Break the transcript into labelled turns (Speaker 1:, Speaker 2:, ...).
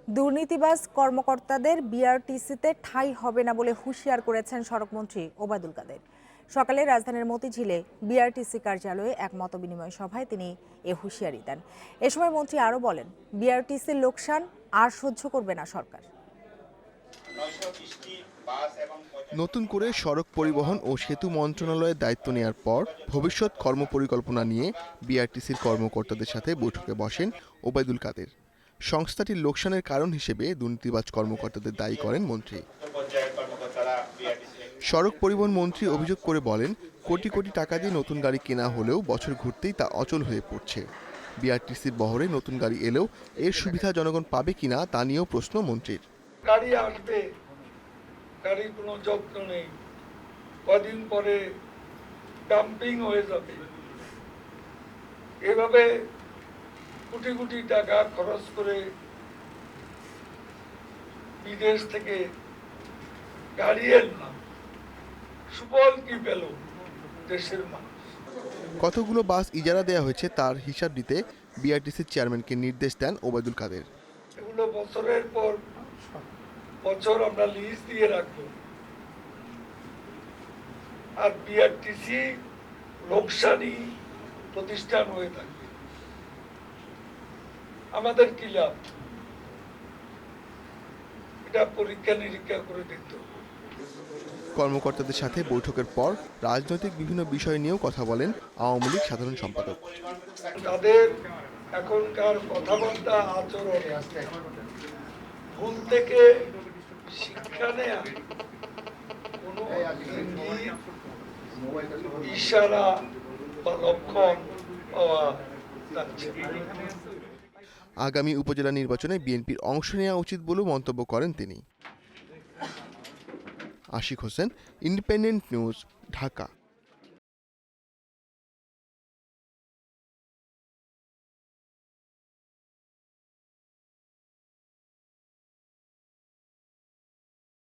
Speaker 1: দুর্নীতিবাজ কর্মকর্তাদের বিআরটিসিতে ঠাঁই হবে না বলে হুঁশিয়ার করেছেন সড়কমন্ত্রী ওবায়দুল কাদের। সকালে রাজধানীর মতিঝিলে বিআরটিসি কার্যালয়ে এক মতবিনিময় সভায় তিনি এ হুঁশিয়ারি দেন। এ সময় মন্ত্রী আরও বলেন, বিআরটিসির লোকসান আর সহ্য করবে না সরকার।
Speaker 2: নতুন করে সড়ক পরিবহন ও সেতু মন্ত্রণালয়ের দায়িত্ব নেওয়ার পর ভবিষ্যৎ কর্মপরিকল্পনা নিয়ে বিআরটিসির কর্মকর্তাদের সাথে বৈঠকে বসেন ওবায়দুল কাদের। সংস্থাটির লোকসানের কারণ হিসেবে দুর্নীতিবাজ কর্মকর্তাদের দায়ী করেন মন্ত্রী। সড়ক পরিবহন মন্ত্রী অভিযোগ করে বলেন, কোটি কোটি টাকা দিয়ে নতুন গাড়ি কেনা হলেও বছর ঘুরতেই তা অচল হয়ে পড়ছে। বিআরটিসির বহরে নতুন গাড়ি এলেও এর সুবিধা জনগণ পাবে কিনা তা নিয়েও প্রশ্ন মন্ত্রীর।
Speaker 3: গাড়ি আসবে, গাড়ির কোনো যত্ন নেই, কদিন পরে ডাম্পিং হয়ে যাবে। এভাবে কোটি কোটি টাকা খরচ করে বিদেশ থেকে গাড়ি এনলাম, সুফল কি পেল দেশের মানুষ?
Speaker 2: কতগুলো বাস ইজারা দেওয়া হয়েছে তার হিসাব দিতে বিআরটিসির চেয়ারম্যানকে নির্দেশ দেন ওবায়দুল কাদের।
Speaker 3: এগুলো বছরের পর বছর আমরা লিজ দিয়ে রাখবো, আর বিআরটিসি লোকসানি প্রতিষ্ঠান হয়ে থাকবে। আমাদের কি লাভ? এটা পরীক্ষা নিরীক্ষা করে দেখতে হবে।
Speaker 2: কর্মকর্তাদের সাথে বৈঠকের পর রাজনৈতিক বিভিন্ন বিষয় নিয়েও কথা বলেন আওয়ামী লীগ সাধারণ সম্পাদক।
Speaker 3: তাদের এখনকার কথাবার্তা, আচরণ ভুল থেকে শিক্ষা নেয়া, কোনো ইশারা বা লক্ষণ পাওয়া যাচ্ছে না।
Speaker 2: আগামী উপজেলা নির্বাচনে বিএনপির অংশ নেওয়া উচিত বলেও মন্তব্য করেন তিনি। Ashiq Hossain, Independent News, Dhaka.